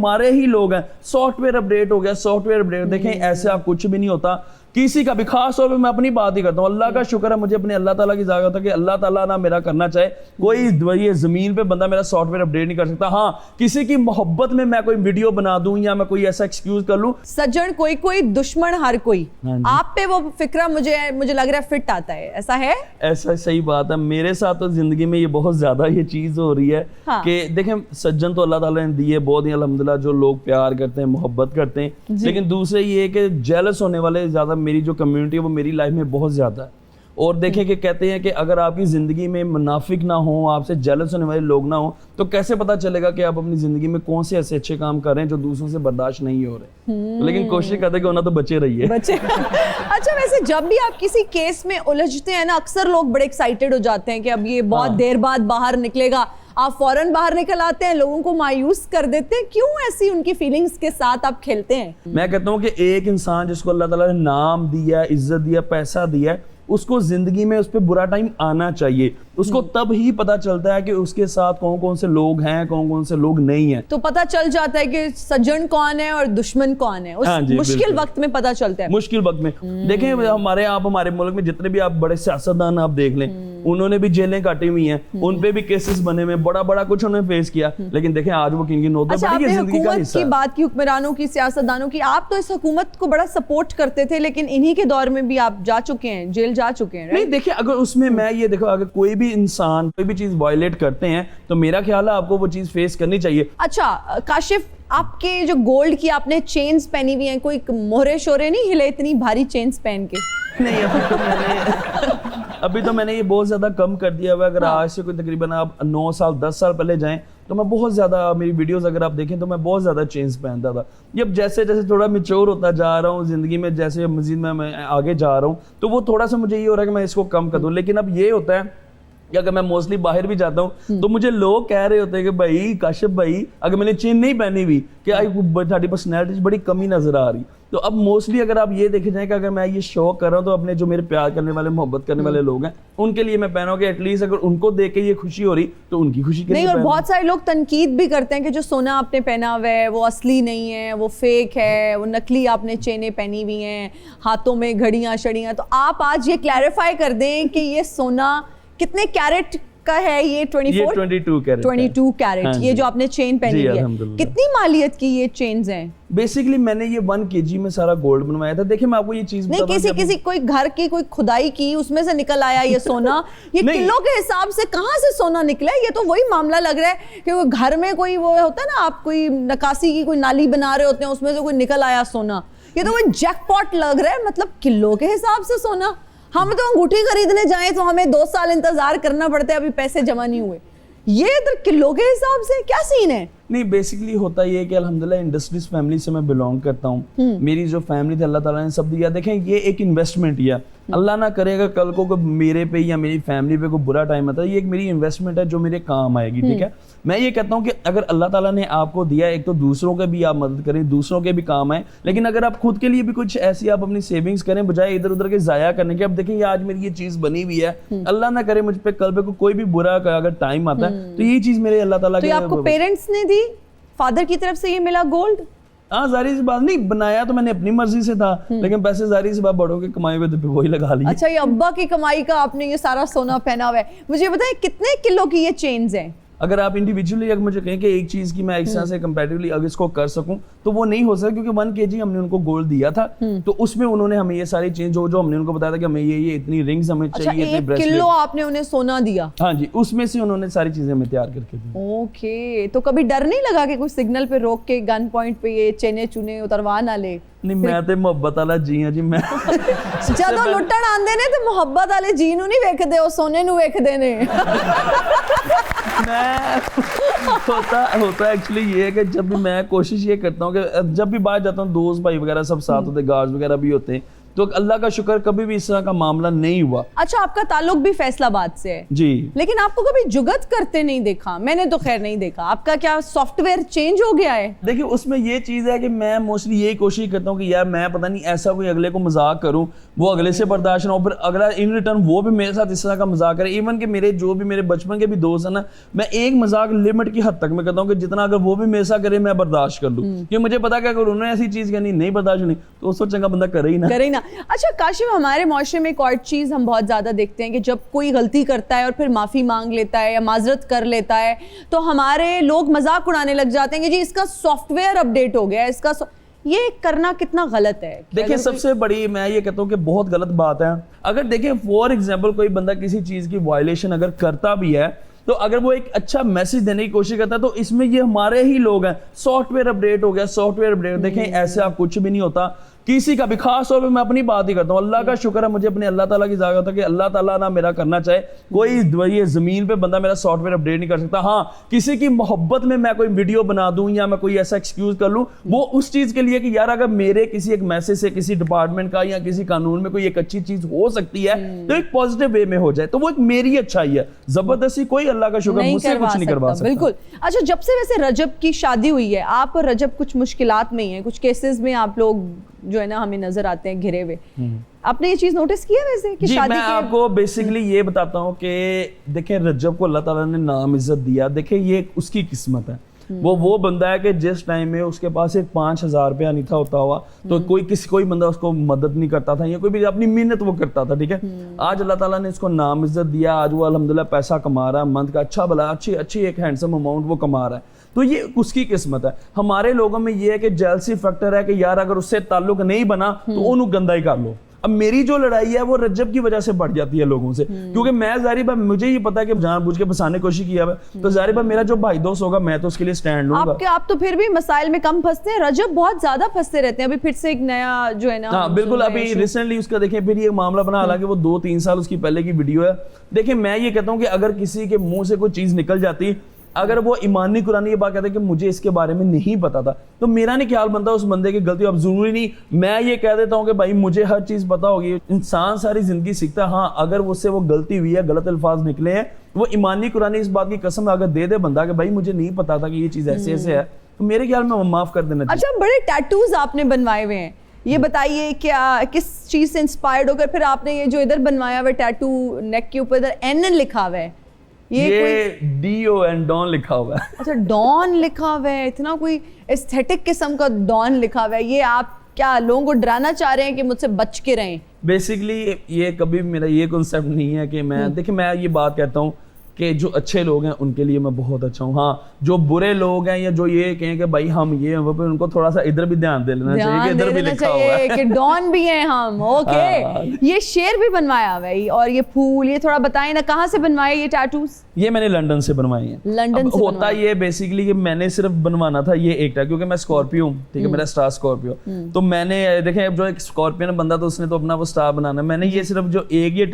हमारे ही लोग हैं, सॉफ्टवेयर अपडेट हो गया, सॉफ्टवेयर अपडेट, देखें ऐसे आप कुछ भी नहीं होता किसी का भी। खास तौर पे मैं अपनी बात ही करता हूँ, अल्लाह का शुक्र है मुझे अपने अल्लाह ताला की इजाज़त है कि अल्लाह ताला ना मेरा करना चाहे कोई ये ज़मीन पे बंदा मेरा सॉफ्टवेयर अपडेट नहीं कर सकता। हाँ, किसी की मोहब्बत में मैं कोई वीडियो बना दूं या मैं कोई ऐसा एक्सक्यूज कर लूं। सज्जन कोई कोई दुश्मन हर कोई, आप पे वो फिक्रा मुझे लग रहा है फिट आता है, ऐसा है? ऐसा सही बात है, मेरे साथ तो जिंदगी में ये बहुत ज्यादा ये चीज हो रही है कि देखें सज्जन तो अल्लाह ताला ने दिए बहुत ही अल्हम्दुलिल्लाह, जो लोग प्यार करते हैं मोहब्बत करते हैं, लेकिन दूसरे ये कि जेलस होने वाले ज्यादा, मेरी जो कम्युनिटी है वो मेरी लाइफ में बहुत ज्यादा है। और देखें कि कहते हैं कि अगर आपकी ज़िंदगी में मुनाफिक ना हो, आपसे जेलस होने वाले लोग ना हो, तो कैसे पता चलेगा कि आप अपनी ज़िंदगी में कौन से ऐसे अच्छे काम कर रहे हैं जो दूसरों से बर्दाश्त नहीं हो रहे। लेकिन कोशिश करते कि होना तो बचे रहिए। अच्छा, वैसे जब भी आप किसी केस में उलझते हैं ना, अक्सर लोग बड़े एक्साइटेड हो जाते हैं कि अब ये बहुत देर बाद बाहर निकलेगा, आप फौरन बाहर निकल आते हैं, लोगों को मायूस कर देते हैं। क्यों ऐसी उनकी फीलिंग्स के साथ आप खेलते हैं? मैं कहता हूँ कि एक इंसान जिसको अल्लाह ताला ने नाम दिया, इज्जत दिया, पैसा दिया है, उसको जिंदगी में उस पर बुरा टाइम आना चाहिए। उसको तब ही पता चलता है कि उसके साथ कौन कौन से लोग हैं, कौन कौन से लोग नहीं हैं। तो पता चल जाता है कि सज्जन कौन है और दुश्मन कौन है, उस मुश्किल वक्त में पता चलता है। मुश्किल वक्त में देखें हमारे मुल्क में जितने भी आप बड़े सियासतदान आप देख लें, उन्होंने भी जेलें काटी हुई हैं, उन पे भी केसेस बने हुए, बड़ा कुछ उन्होंने फेस किया, लेकिन देखें आज वो किन नौबत बड़ी है, जिंदगी का हिस्सा है। बात की हुक्मरानों की, सियासतदानों की, आप तो इस हुकूमत को बड़ा सपोर्ट करते थे, लेकिन इन्हीं के दौर में भी आप जा चुके हैं, जेल जा चुके हैं। नहीं देखिए, अगर उसमें मैं ये देखो, अगर कोई भी इंसान कोई भी चीज वायलेट करते हैं तो मेरा ख्याल है आपको वो चीज फेस करनी चाहिए। अच्छा काशिफ, आपके जो गोल्ड की आपने चेन्स पहनी हुई हैं, कोई मोहरे शोरे नहीं हिले इतनी भारी चेन्स पहन के? नहीं, अभी तो मैंने ये बहुत ज्यादा कम कर दिया हुआ। अगर आज से कोई तकरीबन आप 9 साल 10 साल पहले जाएं तो मैं बहुत ज्यादा, मेरी वीडियोस अगर आप देखें तो मैं बहुत ज्यादा चेन्स पहनता था। अब जैसे जैसे थोड़ा मैच्योर होता जा रहा हूँ जिंदगी में, जैसे मजीद मैं आगे जा रहा हूँ, तो वो थोड़ा सा मुझे ये हो रहा है कि मैं इसको कम कर दूं। लेकिन अब ये होता है कि अगर मैं मोस्टली बाहर भी जाता हूँ तो मुझे लोग कह रहे होते हैं कि भाई काशिफ भाई, अगर मैंने चेन नहीं पहनी हुई कि तुम्हारी पर्सनैलिटी बड़ी कमी नजर आ रही। तो अब मोस्टली अगर आप ये देखे जाए कि अगर मैं ये शो कर रहा हूँ तो अपने जो मेरे प्यार करने वाले, मोहब्बत करने वाले लोग हैं, उनके लिए मैं पहना कि एटलीस्ट अगर उनको देख के ये खुशी हो रही तो उनकी खुशी के लिए। नहीं, और बहुत सारे लोग तनकीद भी करते हैं कि जो सोना आपने पहना हुआ है वो असली नहीं है, वो फेक है, वो नकली आपने चेनें पहनी हुई हैं, हाथों में घड़ियां शड़ियां। तो आप आज ये क्लैरिफाई कर दें कि ये सोना कितने कैरेट का है? ये 22 कैरेट ये जो आपने चेन पहनी हुई है, कितनी मालियत की ये चेन्स हैं? बेसिकली मैंने ये 1 kg में सारा गोल्ड बनवाया था। देखिए मैं आपको ये चीज नहीं, किसी कोई घर की कोई खुदाई की, उसमें से निकल आया ये सोना। ये किलो के हिसाब से कहाँ से सोना निकला है? ये तो वही मामला लग रहा है कि वो घर में कोई वो होता है ना, आप कोई नकासी की कोई नाली बना रहे होते हैं, उसमें से कोई निकल आया सोना। ये तो कोई जैकपॉट लग रहा है, मतलब किलो के हिसाब से सोना। हम तो अंगूठी खरीदने जाएं तो हमें 2 साल इंतजार करना पड़ता है, अभी पैसे जमा नहीं हुए। ये इधर किलो के हिसाब से क्या सीन है? नहीं, बेसिकली होता ये है कि अल्हम्दुलिल्लाह इंडस्ट्रीज फैमिली से मैं बिलोंग करता हूँ। मेरी जो फैमिली थी अल्लाह ताला ने सब दिया। देखें ये एक इन्वेस्टमेंट ही है, अल्लाह ना करेगा कल को मेरे पे या मेरी फैमिली पे कोई बुरा टाइम आता है, ये एक मेरी इन्वेस्टमेंट है जो मेरे काम आएगी। ठीक है, मैं ये कहता हूँ कि अगर अल्लाह ताला ने आपको दिया, एक तो दूसरों के भी आप मदद करें, दूसरों के भी काम आए, लेकिन अगर आप खुद के लिए भी कुछ ऐसी आप अपनी सेविंग्स करें बजाय इधर उधर के जाया करने के। अब देखें आज मेरी ये चीज बनी हुई है, अल्लाह ना करे मुझ पे कल पे कोई भी बुरा अगर टाइम आता है तो ये चीज मेरे अल्लाह ताला के। आपको पेरेंट्स ने दी, फादर की तरफ से ये मिला गोल्ड? हाँ, जारी सी बात नहीं, बनाया तो मैंने अपनी मर्जी से था, लेकिन पैसे जारी सी बात बड़ों के कमाई हुए तो वही लगा लिए। अच्छा, ये अब्बा की कमाई का आपने ये सारा सोना पहना हुआ है। मुझे बताएं कितने किलो की ये चेन्स हैं? अगर आप इंडिविजुअली अगर मुझे कहें कि एक चीज की मैं एक से कंपैरेटिवली अगर इसको कर सकूं तो वो नहीं हो सकता, क्योंकि 1 kg हमने उनको गोल्ड दिया था, तो उसमें उन्होंने हमें ये सारी चीज जो हमने उनको बताया था कि हमें ये इतनी रिंग्स हमें चाहिए, इतने ब्रेसलेट। किलो आपने उन्हें सोना दिया? हाँ जी, उसमें से उन्होंने सारी चीजें हमें तैयार करके दी। ओके, तो कभी डर नहीं लगा कि कुछ सिग्नल पे रोक के गन पॉइंट पे ये चेने चुने उतरवा ना ले? नहीं, मैं तो मोहब्बत वाला जी हाँ जी। मैं ਜਦੋਂ ਲੁੱਟਣ ਆਂਦੇ ਨੇ ਤੇ ਮੁਹੱਬਤ ਵਾਲੇ ਜੀ ਨੂੰ ਨਹੀਂ ਵੇਖਦੇ, ਉਹ ਸੋਨੇ ਨੂੰ ਵੇਖਦੇ ਨੇ। मैं होता एक्चुअली ये है कि जब भी मैं कोशिश ये करता हूँ कि जब भी बाहर जाता हूँ, दोस्त भाई वगैरह सब साथ होते, गार्ड्स वगैरह भी होते हैं, تو اللہ کا شکر کبھی بھی اس طرح کا معاملہ نہیں ہوا. اچھا آپ کا تعلق بھی فیصل آباد سے ہے جی, لیکن آپ کو کبھی جگت کرتے نہیں دیکھا, میں نے تو خیر نہیں دیکھا. آپ کا کیا سافٹ ویئر چینج ہو گیا ہے؟ دیکھیں اس میں یہ چیز ہے کہ میں موسٹلی یہی کوشش کرتا ہوں کہ یار میں پتہ نہیں ایسا کوئی اگلے کو مذاق کروں وہ اگلے سے برداشت نہ ہو, پھر اگلا ان ریٹرن وہ بھی میرے ساتھ اس طرح کا مذاق کرے. ایون کہ میرے جو بھی میرے بچپن کے بھی دوست ہیں نا, میں ایک مذاق لمٹ کی حد تک میں کرتا ہوں کہ جتنا اگر وہ بھی میرے ساتھ کرے میں برداشت کر لوں, کہ مجھے پتا کہ اگر انہوں نے ایسی چیز کرنی نہیں برداشت نہیں تو اس کو چنگا بندہ کرے ہی نا. اچھا کاشف, ہمارے معاشرے میں ایک اور چیز ہم بہت زیادہ دیکھتے ہیں کہ جب کوئی غلطی کرتا ہے اور پھر معافی مانگ لیتا ہے یا معذرت کر لیتا ہے تو ہمارے لوگ مذاق اڑانے لگ جاتے ہیں کہ جی اس کا سافٹ ویئر اپ ڈیٹ ہو گیا ہے, اس کا یہ کرنا کتنا غلط ہے؟ دیکھیں سب سے بڑی میں یہ کہتا ہوں کہ بہت غلط بات ہے. اگر دیکھیں فار ایگزامپل کوئی بندہ کسی چیز کی وائلیشن اگر کرتا بھی ہے تو اگر وہ ایک اچھا میسج دینے کی کوشش کرتا ہے تو اس میں یہ ہمارے ہی لوگ ہیں, سافٹ ویئر اپ ڈیٹ ہو گیا, سافٹ ویئر اپ ڈیٹ. دیکھیں ایسے آپ کچھ بھی نہیں ہوتا کسی کا بھی, خاص طور پہ میں اپنی بات ہی کرتا ہوں. اللہ کا شکر ہے مجھے اپنے اللہ تعالیٰ کی ذات ہے کہ اللہ تعالیٰ نہ میرا کرنا چاہے کوئی یہ زمین پہ بندہ میرا سافٹ ویئر اپ ڈیٹ نہیں کر سکتا. ہاں کسی کی محبت میں کوئی ویڈیو بنا دوں یا میں کوئی ایسا ایکسکیوز کر لوں, وہ اس چیز کے لیے کہ یار اگر میرے کسی ایک میسج سے کسی ڈپارٹمنٹ کا یا کسی قانون میں کوئی ایک اچھی چیز ہو سکتی ہے تو ایک پازیٹیو وے میں ہو جائے تو وہ ایک میری اچھائی ہے. زبردستی کوئی اللہ کا شکر مجھ سے کچھ نہیں کروا سکتا. بالکل. اچھا جب سے ویسے رجب کی شادی ہوئی ہے, آپ اور رجب کچھ مشکلات میں ہیں, کچھ کیسز میں آپ لوگ جو ہے نا ہمیں نظر آتے ہیں گھرے ہوئے, آپ نے یہ چیز نوٹس کی ہے ویسے کہ شادی؟ میں آپ کو بیسیکلی یہ بتاتا ہوں کہ دیکھیں رجب کو اللہ تعالیٰ نے نام عزت دیا, دیکھیں یہ اس کی قسمت ہے. وہ بندہ ہے کہ جس ٹائم میں اس کے پاس ایک 5,000 روپیہ نہیں تھا ہوتا ہوا تو کوئی بندہ اس کو مدد نہیں کرتا تھا یا کوئی بھی اپنی محنت وہ کرتا تھا. ٹھیک ہے, آج اللہ تعالیٰ نے اس کو نام عزت دیا, آج وہ الحمدللہ پیسہ کما رہا ہے, منتھ کا اچھا بھلا اچھی ایک ہینڈسم اماؤنٹ وہ کما رہا ہے. تو یہ اس کی قسمت ہے. ہمارے لوگوں میں یہ ہے کہ جیلسی فیکٹر ہے کہ یار اگر اس سے تعلق نہیں بنا تو انہوں گندا ہی کر لو. اب میری جو لڑائی ہے وہ رجب کی وجہ سے بڑھ جاتی ہے لوگوں سے, کیونکہ میں ظاہر بات مجھے یہ پتا ہے کہ جان بوجھ کے پھنسانے کی کوشش کیا ہے تو ظاہر بات میرا جو بھائی دوست ہوگا میں تو اس کے لیے سٹینڈ لوں گا. آپ تو پھر بھی مسائل میں کم پھنستے ہیں, رجب بہت زیادہ پھنستے رہتے ہیں. ابھی پھر سے ایک نیا جو ہے نا, ہاں بالکل, ابھی ریسنٹلی اس کا دیکھیں پھر یہ معاملہ بنا, حالانکہ وہ 2-3 سال اس کی پہلے کی ویڈیو ہے. دیکھیں میں یہ کہتا ہوں کہ اگر کسی کے منہ سے کوئی چیز نکل جاتی, اگر وہ ایمانی قرآن یہ بات کہتا ہے کہ مجھے اس کے بارے میں نہیں پتا تھا تو میرا نہیں خیال بنتا اس بندے کی غلطی. اب ضروری نہیں میں یہ کہہ دیتا ہوں کہ بھائی مجھے ہر چیز پتا ہوگی, انسان ساری زندگی سیکھتا ہے. ہاں اگر اس سے وہ غلطی ہوئی ہے, غلط الفاظ نکلے ہیں, وہ ایمانی قرآن اس بات کی قسم اگر دے دے بندہ کہ بھائی مجھے نہیں پتا تھا کہ یہ چیز ایسے ہے تو میرے خیال میں وہ معاف کر دینا چاہیے. اچھا بڑے ٹیٹوز آپ نے بنوائے ہوئے ہیں, یہ بتائیے کیا کس چیز سے انسپائرڈ ہو کر پھر آپ نے یہ جو ادھر بنوایا ہوا ٹیٹو نیک کے اوپر ادھر این لکھا ہوا ہے, یہ DON ڈان لکھا ہوا ہے. اچھا ڈان لکھا ہوا ہے, اتنا کوئی ایستھیٹک قسم کا ڈان لکھا ہوا ہے. یہ آپ کیا لوگوں کو ڈرانا چاہ رہے ہیں کہ مجھ سے بچ کے رہیں؟ بیسیکلی یہ کبھی میرا یہ کنسیپٹ نہیں ہے کہ میں دیکھیں میں یہ بات کہتا ہوں کہ جو اچھے لوگ ہیں ان کے لیے میں بہت اچھا ہوں. ہاں جو برے لوگ ہیں یا جو یہ کہیں کہ بھائی ہم یہ ہیں ان کو تھوڑا سا ادھر بھی دھیان دے لینا چاہیے کہ ادھر بھی لکھا ہوا ہے کہ ڈان بھی ہیں ہم. اوکے, یہ شیر بھی بنوایا ہوا ہے اور یہ پھول, یہ تھوڑا بتائیں نا کہاں سے بنوائے یہ ٹیٹوز؟ یہ میں نے لنڈن سے بنوائی ہیں. لنڈن سے ہوتا یہ بیسیکلی کہ میں نے صرف بنوانا تھا یہ ایک ٹائپ, کیونکہ میں اسکارپیو ہوں, ٹھیک ہے, میرا سٹار اسکارپیو, تو میں نے دیکھیں اب جو ایک اسکارپیو بندہ تو اس نے تو اپنا وہ سٹار بنانا, میں نے یہ صرف جو ایک یہ